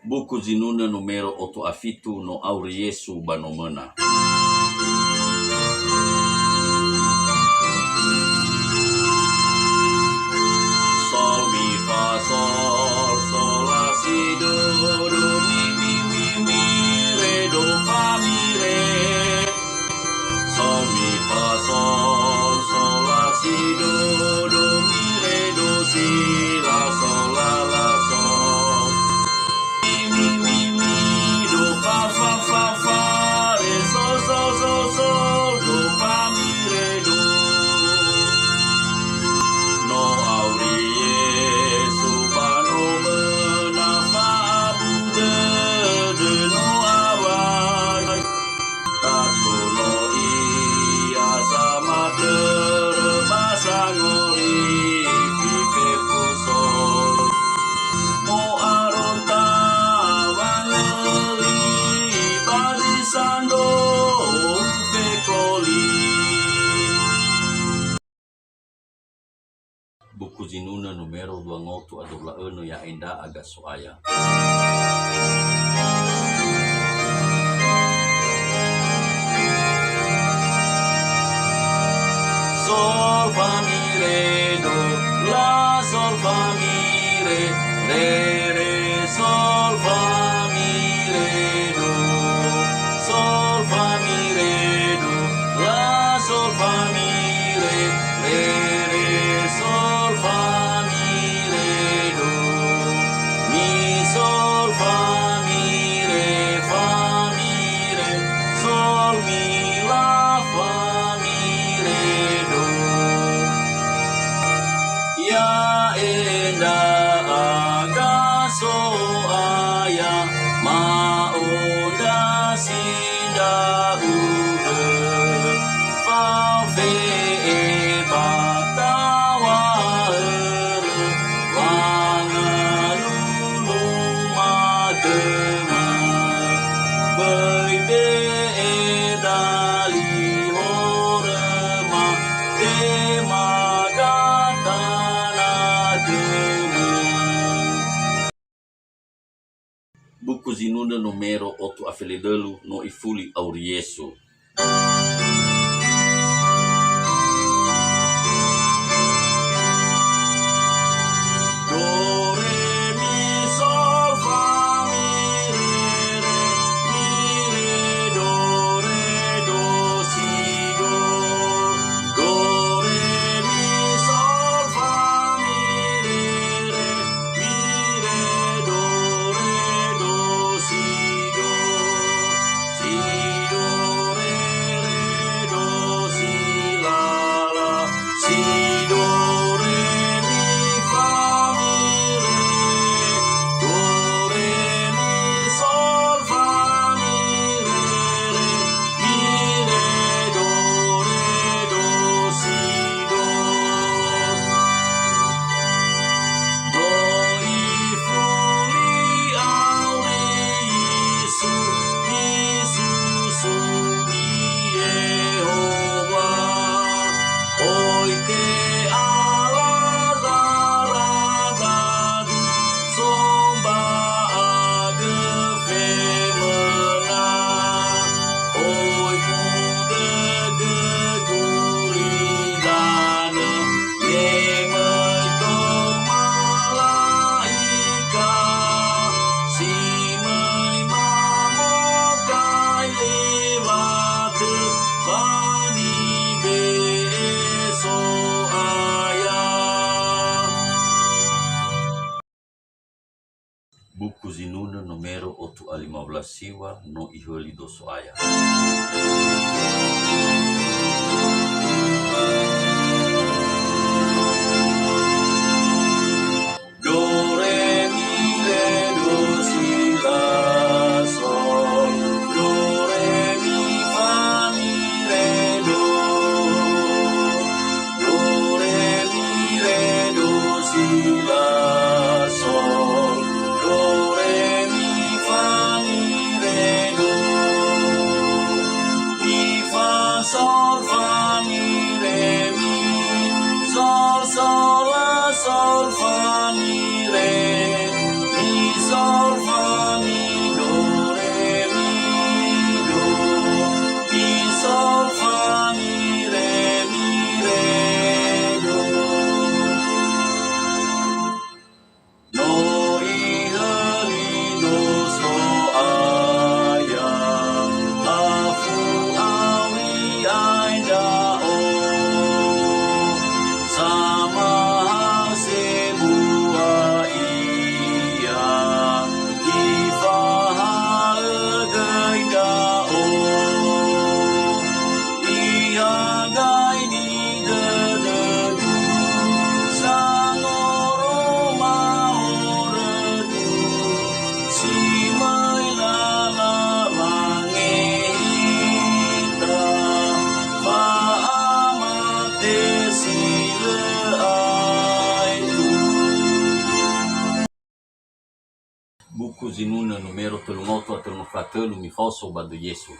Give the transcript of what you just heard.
Buku zinuna numero 8 afitu no auri Yesu banomena. Sol mi fa sol sol la si do do mi mi mi mi re do fa mi re. Sol mi fa sol sol la si do do mi re do si la sol la la sol. Mi mi mi mi do fa fa fa fa re sol sol sol sol do fa mi re do. No auri Yesu banomena fa abude de no awai. Tasono ia sama terbasangori pipe pusol. Mo aronta wangeli badisando pekoli. Buku zinuna numero 28 adobla eno ya enda agak soaya. Sol fa mi re do la sol fa mi re re re sol fa mi re do sol fa mi re do la sol fa mi re re re sol fa mi re do mi sol fa mi re sol mi la fa mi re do. Ya enda aga soaya maonda sinda ude fa fe batawa wangalulu madema bebe dali horema tema buku zinuna numero 8 afeledelu no ifuli auri Yesu. Do re mi sol fa mi re do si do. Do re mi sol fa mi re do si do re do si la la si do re mi fa mi re do re mi sol fa mi re do si do. Do ifuli auri Yesu sumi Yehova oi te ala zaradadu somba age femena oi muda gegulidana memai malaika si mai mamokai lewat bani beso ayah. Buku zinuna numero 8 a 15 siwa no iholi doso ayah. Do re mi re do si la sol do re mi fa mi re do re mi re do si la sol do re mi fa mi re do mi fa sol buku zinuna numero 38 atau 34 mi foso bado Yesu.